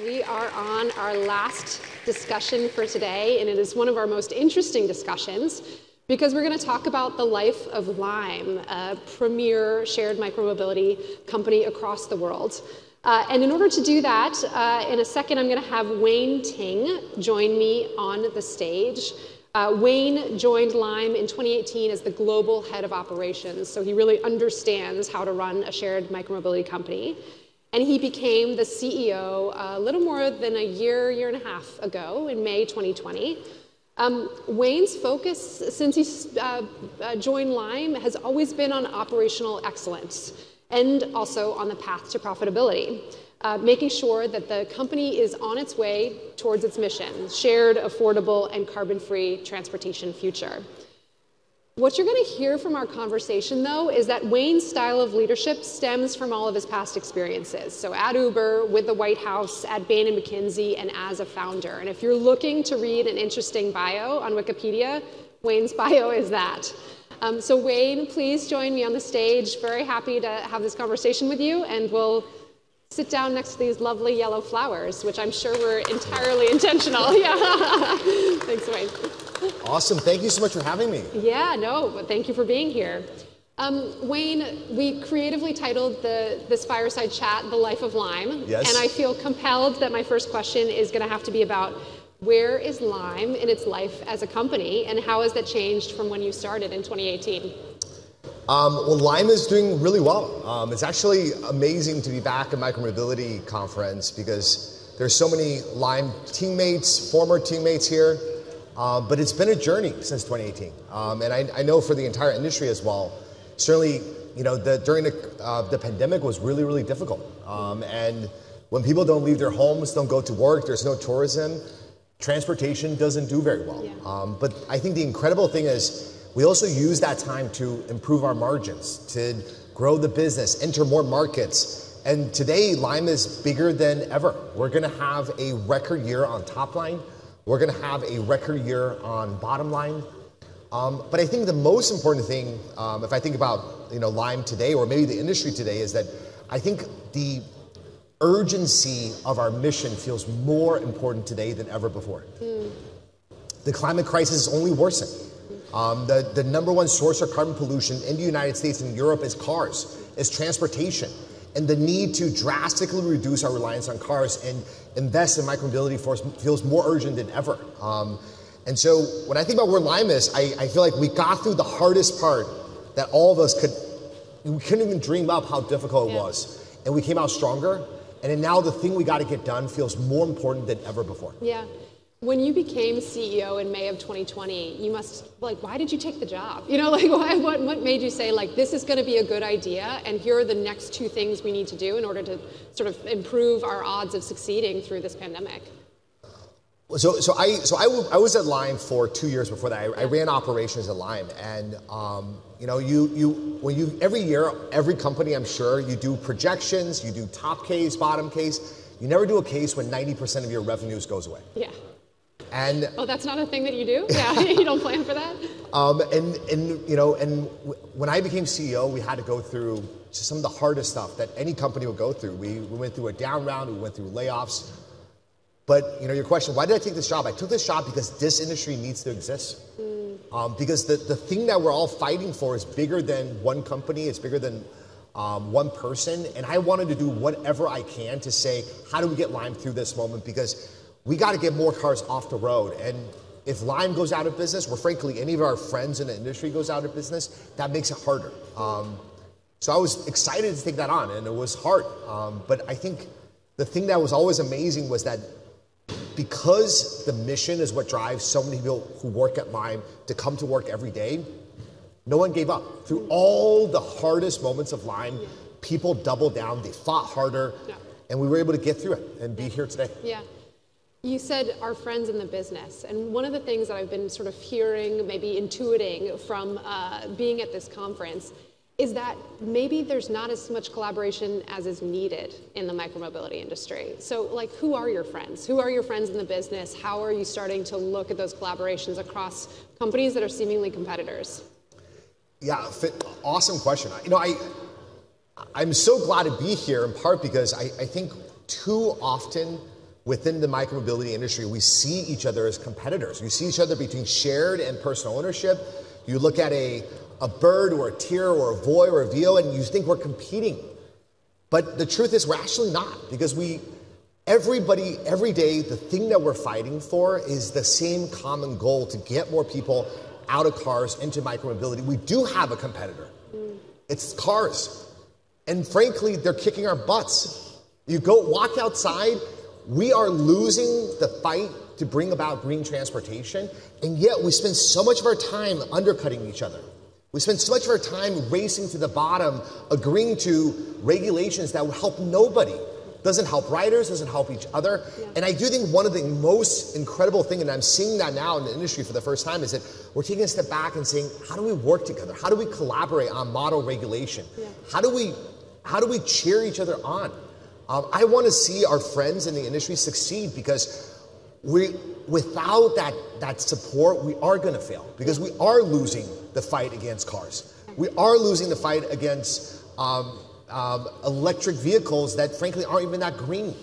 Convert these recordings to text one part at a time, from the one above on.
We are on our last discussion for today, and it is one of our most interesting discussions because we're going to talk about the life of Lyme, a premier shared micromobility company across the world. And in order to do that, in a second, I'm going to have Wayne Ting join me on the stage. Wayne joined Lyme in 2018 as the global head of operations, so he really understands how to run a shared micromobility company. And he became the CEO a little more than a year and a half ago in May 2020. Wayne's focus since he joined Lyme has always been on operational excellence and also on the path to profitability, making sure that the company is on its way towards its mission, shared, affordable, and carbon-free transportation future. What you're going to hear from our conversation, though, is that Wayne's style of leadership stems from all of his past experiences. So at Uber, with the White House, at Bain & McKinsey, and as a founder. And if you're looking to read an interesting bio on Wikipedia, Wayne's bio is that. So Wayne, please join me on the stage. Very happy to have this conversation with you, and we'll sit down next to these lovely yellow flowers, which I'm sure were entirely intentional. Yeah. Thanks, Wayne. Awesome. Thank you so much for having me. Yeah, no, thank you for being here. Wayne, we creatively titled this Fireside Chat, The Life of Lyme. Yes. And I feel compelled that my first question is going to have to be about where is Lyme in its life as a company, and how has that changed from when you started in 2018? Well, Lyme is doing really well. It's actually amazing to be back at Micromobility Conference because there's so many Lyme teammates, former teammates here. But it's been a journey since 2018, and I know for the entire industry as well. Certainly, you know, during the pandemic was really, really difficult. And when people don't leave their homes, don't go to work, there's no tourism, transportation doesn't do very well. Yeah. But I think the incredible thing is we also use that time to improve our margins, to grow the business, enter more markets. And today, Lyme is bigger than ever. We're going to have a record year on top line. We're going to have a record year on bottom line. But I think the most important thing, if I think about Lyme today, or maybe the industry today, is that I think the urgency of our mission feels more important today than ever before. The climate crisis is only worsening. The number one source of carbon pollution in the United States and Europe is cars, is transportation. And the need to drastically reduce our reliance on cars and invest in micromobility feels more urgent than ever. And so when I think about where Lyme is, I feel like we got through the hardest part that all of us we couldn't even dream up how difficult it was. And we came out stronger. And then now the thing we got to get done feels more important than ever before. Yeah. When you became CEO in May of 2020, you must, why did you take the job? What made you say, this is going to be a good idea, and here are the next two things we need to do in order to sort of improve our odds of succeeding through this pandemic? So I was at Lyme for 2 years before that. I ran operations at Lyme, and every year, every company, I'm sure, you do projections, you do top case, bottom case. You never do a case when 90% of your revenues goes away. Yeah. And that's not a thing that you do? Yeah, you don't plan for that? And when I became CEO, we had to go through just some of the hardest stuff that any company would go through. We went through a down round, we went through layoffs. But your question, why did I take this job? I took this job because this industry needs to exist. Because the thing that we're all fighting for is bigger than one company, it's bigger than one person. And I wanted to do whatever I can to say, how do we get Lyme through this moment? Because we got to get more cars off the road. And if Lyme goes out of business, or frankly, any of our friends in the industry goes out of business, that makes it harder. So I was excited to take that on, and it was hard. But I think the thing that was always amazing was that because the mission is what drives so many people who work at Lyme to come to work every day, no one gave up. Through all the hardest moments of Lyme, people doubled down, they fought harder, and we were able to get through it and be here today. Yeah. You said our friends in the business, and one of the things that I've been sort of hearing, maybe intuiting from being at this conference, is that maybe there's not as much collaboration as is needed in the micromobility industry. So, who are your friends? Who are your friends in the business? How are you starting to look at those collaborations across companies that are seemingly competitors? Yeah, awesome question. I'm so glad to be here, in part because I think too often within the micromobility industry, we see each other as competitors. We see each other between shared and personal ownership. You look at a bird or a Tier or a Voy or a Veo and you think we're competing. But the truth is we're actually not, because everybody, every day, the thing that we're fighting for is the same common goal to get more people out of cars into micromobility. We do have a competitor. It's cars. And frankly, they're kicking our butts. You go walk outside, we are losing the fight to bring about green transportation, and yet we spend so much of our time undercutting each other. We spend so much of our time racing to the bottom, agreeing to regulations that will help nobody. Doesn't help riders, doesn't help each other. Yeah. And I do think one of the most incredible things, and I'm seeing that now in the industry for the first time, is that we're taking a step back and saying, how do we work together? How do we collaborate on model regulation? Yeah. How do we cheer each other on? I want to see our friends in the industry succeed, because without that support, we are going to fail, because we are losing the fight against cars. We are losing the fight against electric vehicles that frankly aren't even that green.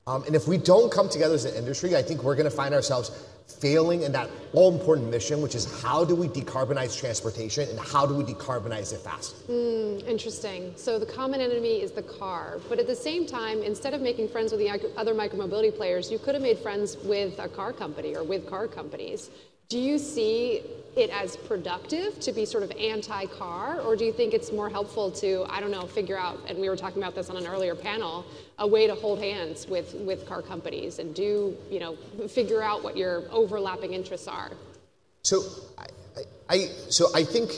And if we don't come together as an industry, I think we're going to find ourselves failing in that all-important mission, which is how do we decarbonize transportation and how do we decarbonize it fast? Interesting. So the common enemy is the car. But at the same time, instead of making friends with the other micromobility players, you could have made friends with a car company or with car companies. Do you see it as productive to be sort of anti-car, or do you think it's more helpful to, I don't know, figure out, and we were talking about this on an earlier panel, a way to hold hands with car companies and figure out what your overlapping interests are? So I think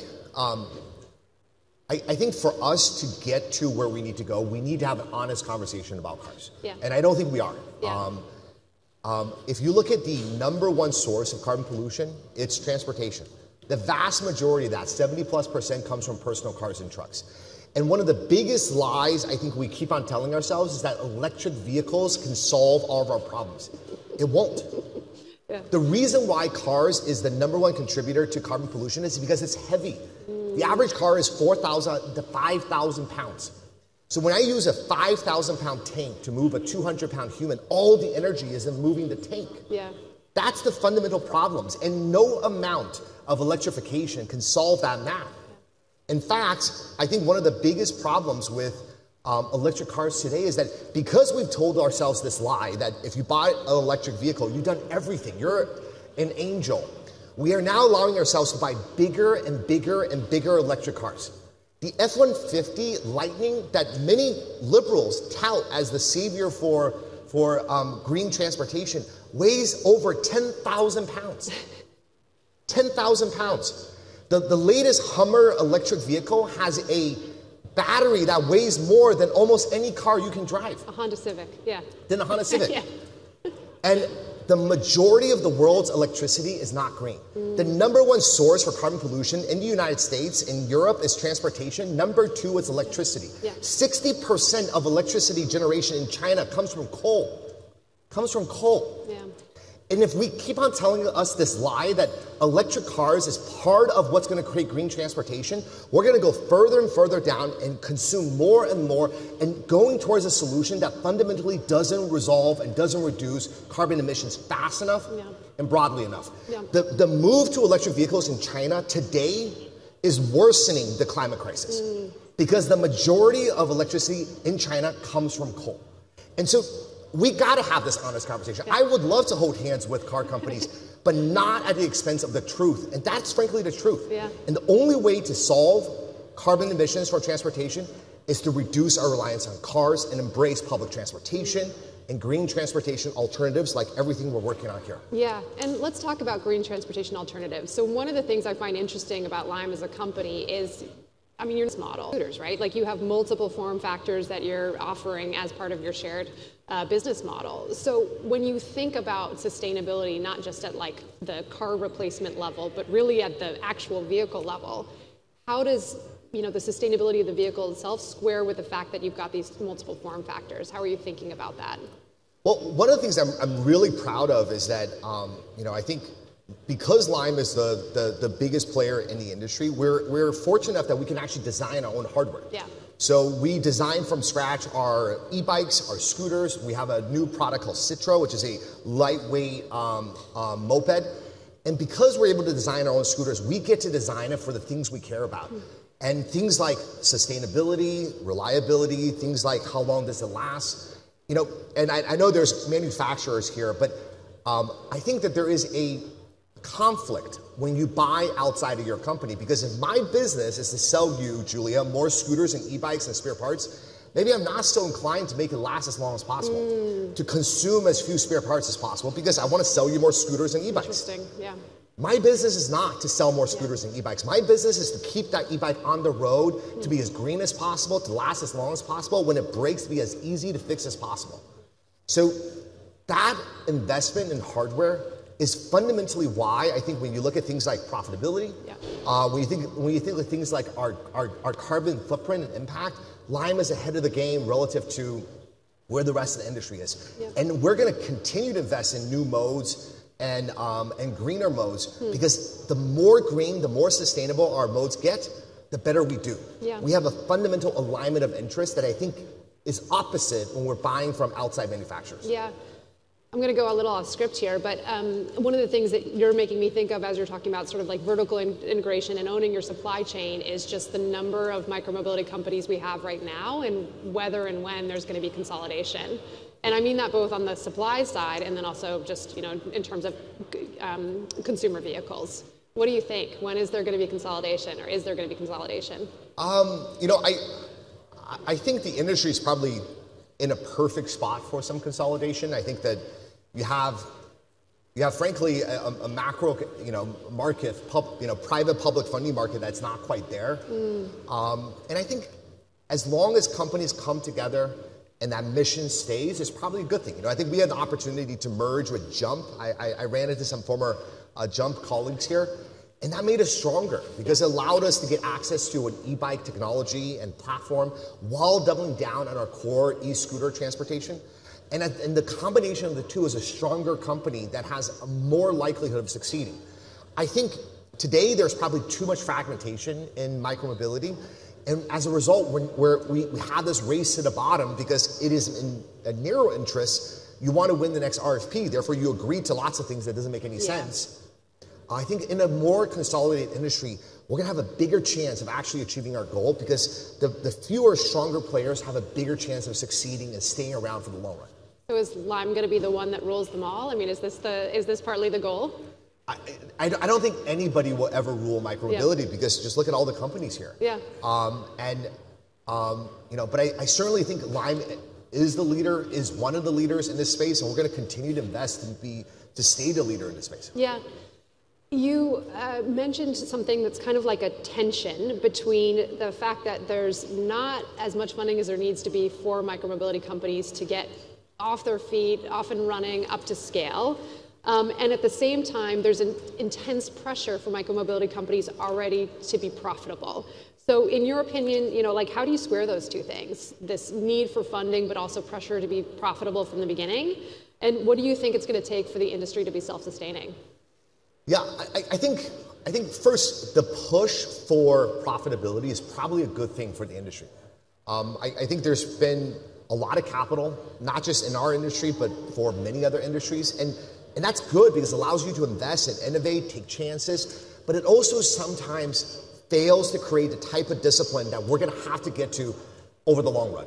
for us to get to where we need to go, we need to have an honest conversation about cars. Yeah. And I don't think we are. Yeah. If you look at the #1 source of carbon pollution, it's transportation. The vast majority of that, 70+%, comes from personal cars and trucks. And one of the biggest lies I think we keep on telling ourselves is that electric vehicles can solve all of our problems. It won't. Yeah. The reason why cars is the #1 contributor to carbon pollution is because it's heavy. The average car is 4,000 to 5,000 pounds. So when I use a 5,000-pound tank to move a 200-pound human, all the energy is in moving the tank. Yeah. That's the fundamental problems, and no amount of electrification can solve that math. In fact, I think one of the biggest problems with electric cars today is that because we've told ourselves this lie that if you buy an electric vehicle, you've done everything, you're an angel, we are now allowing ourselves to buy bigger and bigger and bigger electric cars. The F-150 Lightning that many liberals tout as the savior for green transportation weighs over 10,000 pounds. 10,000 pounds. The latest Hummer electric vehicle has a battery that weighs more than almost any car you can drive. A Honda Civic, yeah. Than a Honda Civic. Yeah. And the majority of the world's electricity is not green. The #1 source for carbon pollution in the United States, in Europe, is transportation. #2 is electricity. Yeah. 60% of electricity generation in China comes from coal. Comes from coal. Yeah. And if we keep on telling us this lie that electric cars is part of what's going to create green transportation, we're going to go further and further down and consume more and more, and going towards a solution that fundamentally doesn't resolve and doesn't reduce carbon emissions fast enough and broadly enough. Yeah. The move to electric vehicles in China today is worsening the climate crisis because the majority of electricity in China comes from coal. And so we got to have this honest conversation. I would love to hold hands with car companies, but not at the expense of the truth. And that's frankly the truth. Yeah. And the only way to solve carbon emissions for transportation is to reduce our reliance on cars and embrace public transportation and green transportation alternatives like everything we're working on here. Yeah, and let's talk about green transportation alternatives. So one of the things I find interesting about Lyme as a company is, I mean, your model, right? Like you have multiple form factors that you're offering as part of your shared business model. So when you think about sustainability, not just at like the car replacement level, but really at the actual vehicle level, how does the sustainability of the vehicle itself square with the fact that you've got these multiple form factors? How are you thinking about that? Well, one of the things I'm really proud of is that, I think because Lyme is the biggest player in the industry, we're fortunate enough that we can actually design our own hardware. Yeah. So we design from scratch our e-bikes, our scooters. We have a new product called Citro, which is a lightweight moped. And because we're able to design our own scooters, we get to design it for the things we care about. And things like sustainability, reliability, things like how long does it last. You know, and I know there's manufacturers here, but I think that there is a conflict when you buy outside of your company, because if my business is to sell you, Julia, more scooters and e-bikes and spare parts, maybe I'm not so inclined to make it last as long as possible, to consume as few spare parts as possible, because I want to sell you more scooters and e-bikes. Interesting, yeah. My business is not to sell more scooters and e-bikes. My business is to keep that e-bike on the road, to be as green as possible, to last as long as possible, when it breaks, to be as easy to fix as possible. So that investment in hardware is fundamentally why I think when you look at things like profitability, when you think of things like our carbon footprint and impact, Lyme is ahead of the game relative to where the rest of the industry is. And we're going to continue to invest in new modes and greener modes, because the more green, the more sustainable our modes get, the better we do. We have a fundamental alignment of interest that I think is opposite when we're buying from outside manufacturers. I'm going to go a little off script here, but one of the things that you're making me think of as you're talking about sort of like vertical integration and owning your supply chain is just the number of micromobility companies we have right now, and whether and when there's going to be consolidation. And I mean that both on the supply side and then also just, you know, in terms of consumer vehicles. What do you think? When is there going to be consolidation, or is there going to be consolidation? You know, I think the industry is probably in a perfect spot for some consolidation. I think that you have frankly a macro, you know, market, private public funding market that's not quite there. And I think as long as companies come together and that mission stays, it's probably a good thing. You know, I think we had the opportunity to merge with Jump. I ran into some former Jump colleagues here, and that made us stronger because it allowed us to get access to an e-bike technology and platform while doubling down on our core e-scooter transportation. And the combination of the two is a stronger company that has a more likelihood of succeeding. I think today there's probably too much fragmentation in micromobility. And as a result, we have this race to the bottom because it is in a narrow interest. You want to win the next RFP, therefore you agree to lots of things that doesn't make any sense. I think in a more consolidated industry, we're going to have a bigger chance of actually achieving our goal because the fewer, stronger players have a bigger chance of succeeding and staying around for the long run. So is Lyme going to be the one that rules them all? I mean, is this partly the goal? I don't think anybody will ever rule micromobility because just look at all the companies here. You know, but I certainly think Lyme is the leader, is one of the leaders in this space, and we're going to continue to invest and to stay the leader in this space. You mentioned something that's kind of like a tension between the fact that there's not as much funding as there needs to be for micromobility companies to get off their feet, off and running, up to scale. And at the same time, there's an intense pressure for micromobility companies already to be profitable. So in your opinion, you know, like how do you square those two things? This need for funding, but also pressure to be profitable from the beginning? And what do you think it's going to take for the industry to be self-sustaining? Yeah, I think first, the push for profitability is probably a good thing for the industry. I think there's been a lot of capital, not just in our industry, but for many other industries. And that's good because it allows you to invest and innovate, take chances, but it also sometimes fails to create the type of discipline that we're going to have to get to over the long run.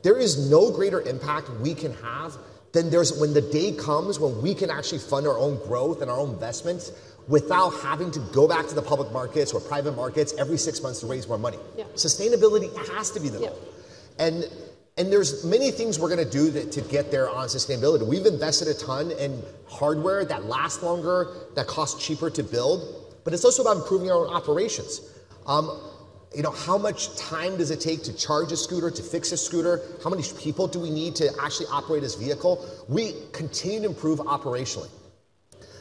There is no greater impact we can have than when the day comes when we can actually fund our own growth and our own investments without having to go back to the public markets or private markets every 6 months to raise more money. Sustainability has to be the goal. And there's many things we're going to do to get there on sustainability. We've invested a ton in hardware that lasts longer, that costs cheaper to build, but it's also about improving our own operations. You know, how much time does it take to charge a scooter, to fix a scooter? How many people do we need to actually operate this vehicle? We continue to improve operationally.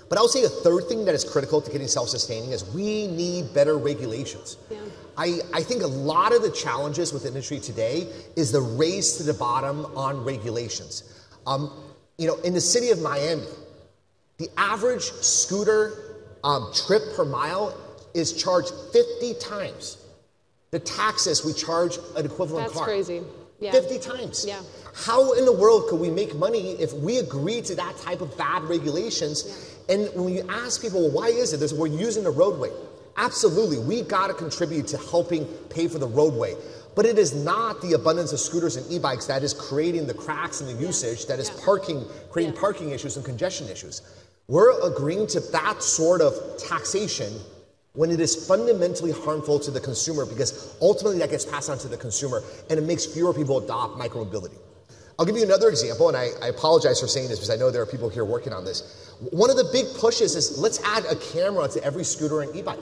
But I would say a third thing that is critical to getting self-sustaining is we need better regulations. I think a lot of the challenges with the industry today is the race to the bottom on regulations. You know, in the city of Miami, the average scooter trip per mile is charged 50 times the taxes we charge an equivalent car. That's crazy. Yeah. 50 times. Yeah. How in the world could we make money if we agree to that type of bad regulations? Yeah. And when you ask people, well, why is it? We're using the roadway. Absolutely, we got to contribute to helping pay for the roadway. But it is not the abundance of scooters and e-bikes that is creating the cracks in the usage, that is creating parking issues and congestion issues. We're agreeing to that sort of taxation when it is fundamentally harmful to the consumer, because ultimately that gets passed on to the consumer and it makes fewer people adopt micromobility. I'll give you another example, and I apologize for saying this because I know there are people here working on this. One of the big pushes is let's add a camera to every scooter and e-bike.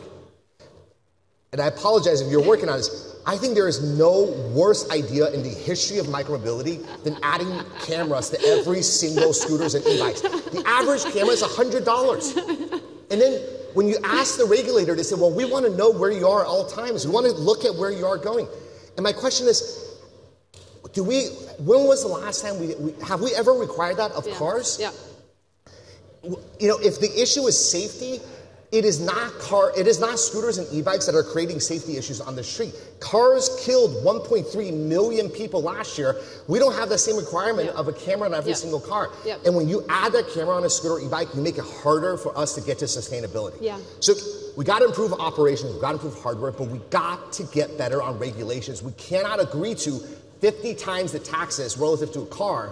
And I apologize if you're working on this. I think there is no worse idea in the history of micromobility than adding cameras to every single scooters and e-bikes. The average camera is $100. And then when you ask the regulator, they say, well, we want to know where you are at all times. We want to look at where you are going. And my question is, when was the last time have we ever required that of cars? Yeah. You know, if the issue is safety, it is not scooters and e-bikes that are creating safety issues on the street. Cars killed 1.3 million people last year. We don't have the same requirement of a camera on every single car. And when you add that camera on a scooter or e-bike, you make it harder for us to get to sustainability. So we got to improve operations, we got to improve hardware, but we got to get better on regulations. We cannot agree to 50 times the taxes relative to a car,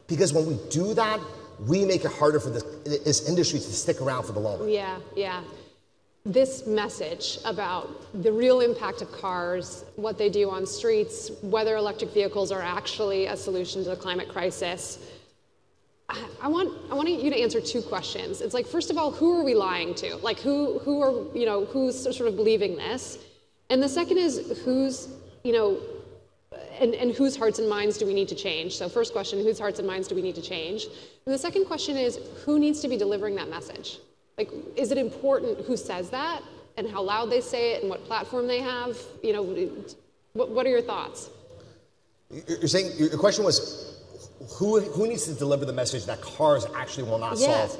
because when we do that, we make it harder for this industry to stick around for the long run. This message about the real impact of cars, what they do on streets, whether electric vehicles are actually a solution to the climate crisis. I want you to answer two questions. It's like, first of all, who are we lying to? Like, who's sort of believing this? And the second is who's whose hearts and minds do we need to change? So first question, whose hearts and minds do we need to change? And the second question is, who needs to be delivering that message? Like, is it important who says that and how loud they say it and what platform they have? You know, what are your thoughts? You're saying, your question was, who needs to deliver the message that cars actually will not solve?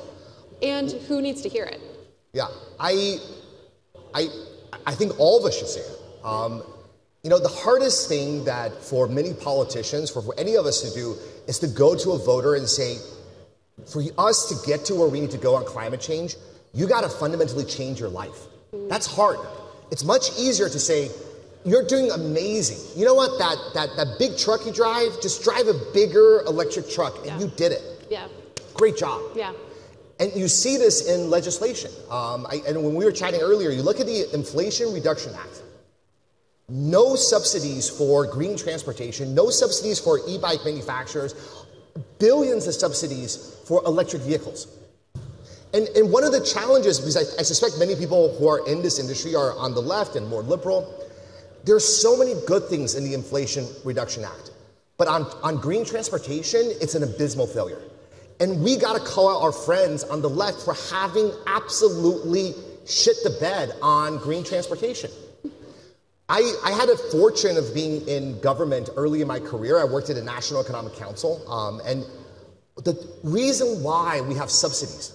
And who needs to hear it? Yeah, I think all of us should say it. You know, the hardest thing that for many politicians, for any of us to do, is to go to a voter and say, for us to get to where we need to go on climate change, you got to fundamentally change your life. That's hard. It's much easier to say, you're doing amazing. You know what, that big truck you drive, just drive a bigger electric truck, and you did it. Great job. And you see this in legislation. And when we were chatting earlier, you look at the Inflation Reduction Act. No subsidies for green transportation, no subsidies for e-bike manufacturers, billions of subsidies for electric vehicles. And one of the challenges, because I suspect many people who are in this industry are on the left and more liberal, there's so many good things in the Inflation Reduction Act. But on green transportation, it's an abysmal failure. And we got to call out our friends on the left for having absolutely shit the bed on green transportation. I had a fortune of being in government early in my career. I worked at a National Economic Council. And the reason why we have subsidies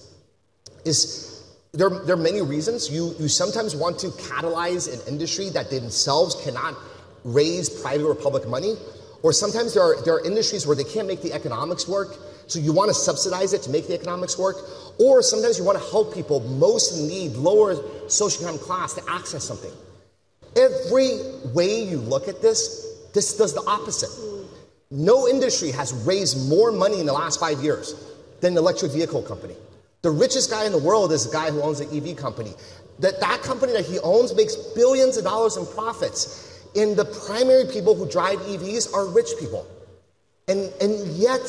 is there are many reasons. You sometimes want to catalyze an industry that themselves cannot raise private or public money. Or sometimes there are industries where they can't make the economics work. So you want to subsidize it to make the economics work. Or sometimes you want to help people most in need, lower socioeconomic class, to access something. Every way you look at this does the opposite. No industry has raised more money in the last 5 years than an electric vehicle company. The richest guy in the world is the guy who owns an EV company. That company that he owns makes billions of dollars in profits. And the primary people who drive EVs are rich people. And yet,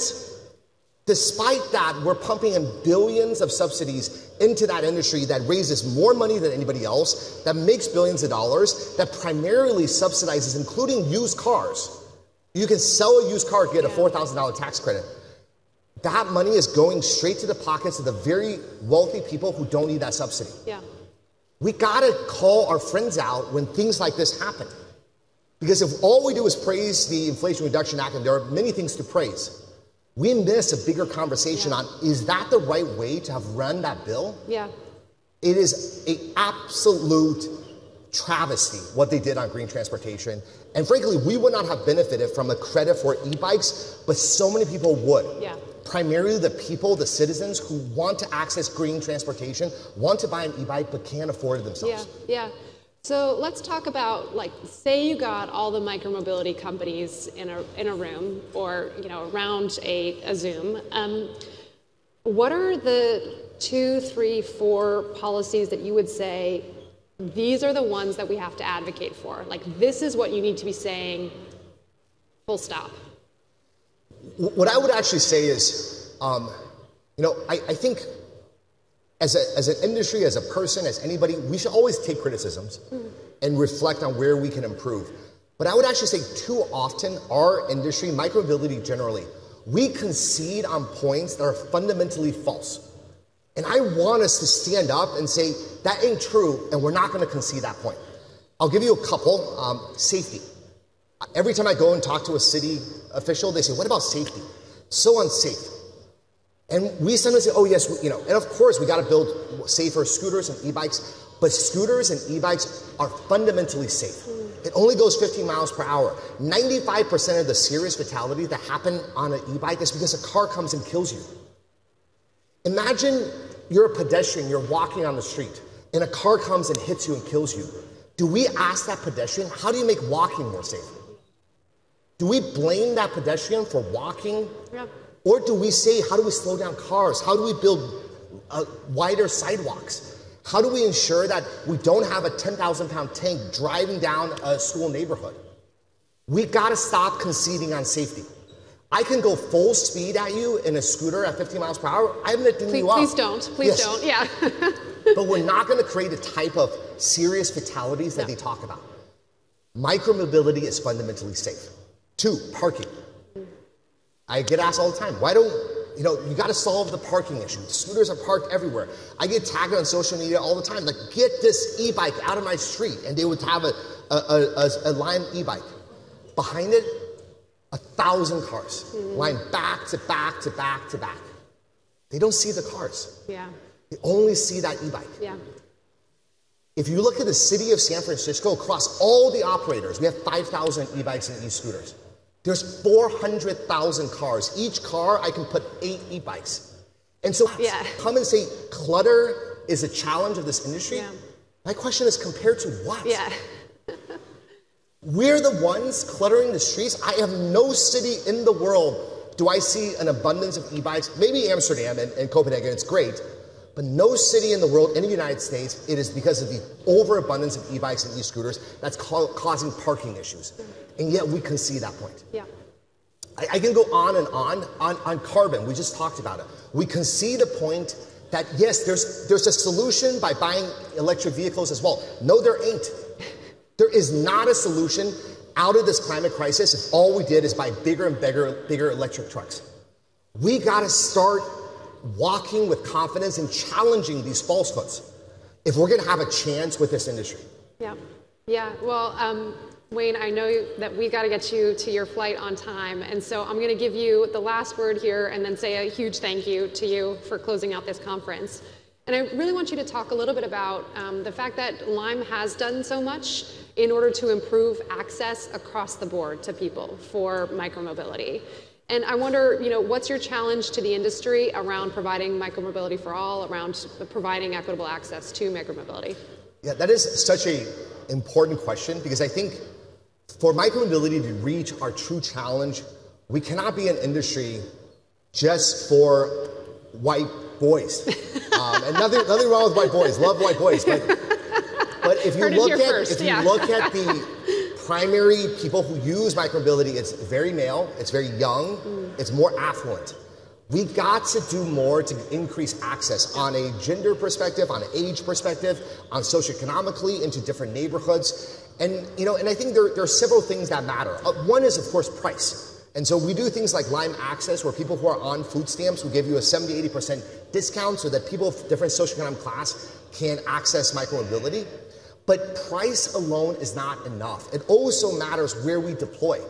despite that, we're pumping in billions of subsidies into that industry that raises more money than anybody else, that makes billions of dollars, that primarily subsidizes, including used cars. You can sell a used car, get a $4,000 tax credit. That money is going straight to the pockets of the very wealthy people who don't need that subsidy. We gotta call our friends out when things like this happen. Because if all we do is praise the Inflation Reduction Act, and there are many things to praise, we miss a bigger conversation on, is that the right way to have run that bill? It is an absolute travesty what they did on green transportation. And frankly, we would not have benefited from a credit for e-bikes, but so many people would. Yeah. Primarily the people, the citizens who want to access green transportation, want to buy an e-bike, but can't afford it themselves. Yeah. So let's talk about, like, say you got all the micromobility companies in a room, or around a Zoom. What are the 2, 3, 4 policies that you would say these are the ones that we have to advocate for? Like, this is what you need to be saying, full stop. What I would actually say is, I think as an industry, as a person, as anybody, we should always take criticisms and reflect on where we can improve. But I would actually say too often, our industry, micromobility generally, we concede on points that are fundamentally false. And I want us to stand up and say, that ain't true, and we're not going to concede that point. I'll give you a couple. Safety. Every time I go and talk to a city official, they say, what about safety? So unsafe. And we sometimes say, oh yes, and of course we got to build safer scooters and e-bikes, but scooters and e-bikes are fundamentally safe. It only goes 15 miles per hour. 95% of the serious fatalities that happen on an e-bike is because a car comes and kills you. Imagine you're a pedestrian, you're walking on the street, and a car comes and hits you and kills you. Do we ask that pedestrian, how do you make walking more safe? Do we blame that pedestrian for walking? Yeah. Or do we say, how do we slow down cars? How do we build wider sidewalks? How do we ensure that we don't have a 10,000-pound tank driving down a school neighborhood? We got to stop conceding on safety. I can go full speed at you in a scooter at 15 miles per hour. I'm going to do you up. Please don't. Please don't. Yeah. But we're not going to create the type of serious fatalities that they talk about. Micromobility is fundamentally safe. 2, parking. I get asked all the time, why don't, you got to solve the parking issue. Scooters are parked everywhere. I get tagged on social media all the time, like, get this e-bike out of my street. And they would have a Lyme e-bike. Behind it, 1,000 cars, lined back to back to back to back. They don't see the cars. Yeah. They only see that e-bike. Yeah. If you look at the city of San Francisco, across all the operators, we have 5,000 e-bikes and e-scooters. There's 400,000 cars. Each car, I can put 8 e-bikes. And so come and say clutter is a challenge of this industry. Yeah. My question is, compared to what? Yeah. We're the ones cluttering the streets. I have no city in the world do I see an abundance of e-bikes. Maybe Amsterdam and Copenhagen, it's great. But no city in the world, in the United States, it is because of the overabundance of e-bikes and e-scooters that's causing parking issues. And yet we concede that point. Yeah. I can go on and on carbon. We just talked about it. We concede a point that, yes, there's a solution by buying electric vehicles as well. No, there ain't. There is not a solution out of this climate crisis if all we did is buy bigger and bigger electric trucks. We got to start walking with confidence and challenging these falsehoods if we're going to have a chance with this industry. Yeah. Yeah. Well, Wayne, I know that we got to get you to your flight on time. And so I'm going to give you the last word here and then say a huge thank you to you for closing out this conference. And I really want you to talk a little bit about the fact that Lyme has done so much in order to improve access across the board to people for micromobility. And I wonder, what's your challenge to the industry around providing micromobility for all, around providing equitable access to micromobility? Yeah, that is such an important question, because I think for micromobility to reach our true challenge, we cannot be an industry just for white boys. And nothing wrong with white boys. Love white boys. But if you look at the primary people who use micromobility, it's very male, it's very young, it's more affluent. We got to do more to increase access on a gender perspective, on an age perspective, on socioeconomically into different neighborhoods. And I think there are several things that matter. One is, of course, price. And so we do things like Lyme Access, where people who are on food stamps, we give you a 70–80% discount so that people of different socioeconomic class can access micromobility. But price alone is not enough. It also matters where we deploy.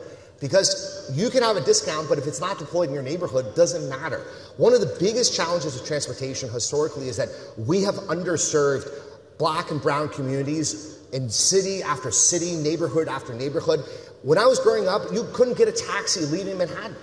Because you can have a discount, but if it's not deployed in your neighborhood, it doesn't matter. One of the biggest challenges of transportation historically is that we have underserved Black and brown communities in city after city, neighborhood after neighborhood. When I was growing up, you couldn't get a taxi leaving Manhattan.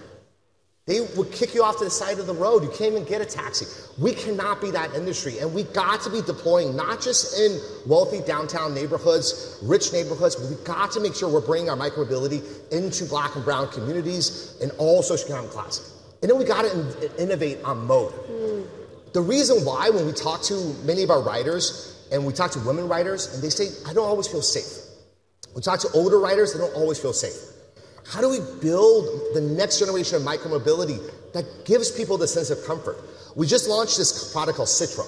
They would kick you off to the side of the road. You can't even get a taxi. We cannot be that industry. And we got to be deploying not just in wealthy downtown neighborhoods, rich neighborhoods, but we got to make sure we're bringing our micromobility into Black and brown communities in all socioeconomic classes. And then we got to innovate on mode. The reason why, when we talk to many of our riders, and we talk to women riders, and they say, I don't always feel safe. We talk to older riders, they don't always feel safe. How do we build the next generation of micromobility that gives people the sense of comfort? We just launched this product called Citro.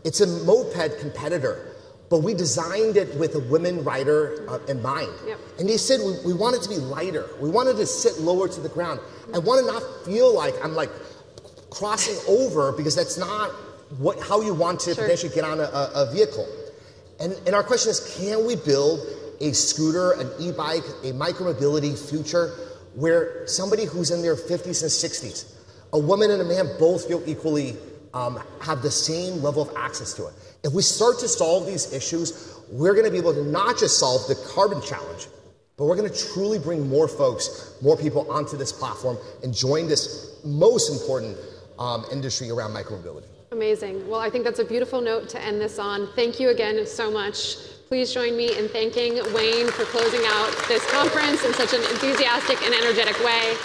It's a moped competitor, but we designed it with a women rider in mind. Yep. And they said we want it to be lighter. We wanted to sit lower to the ground. I want to not feel like I'm like crossing over, because that's not how you want to potentially get on a vehicle. And our question is, can we build a scooter, an e-bike, a micromobility future where somebody who's in their 50s and 60s, a woman and a man both feel equally, have the same level of access to it. If we start to solve these issues, we're going to be able to not just solve the carbon challenge, but we're going to truly bring more folks, more people onto this platform and join this most important industry around micromobility. Amazing. Well, I think that's a beautiful note to end this on. Thank you again so much. Please join me in thanking Wayne for closing out this conference in such an enthusiastic and energetic way.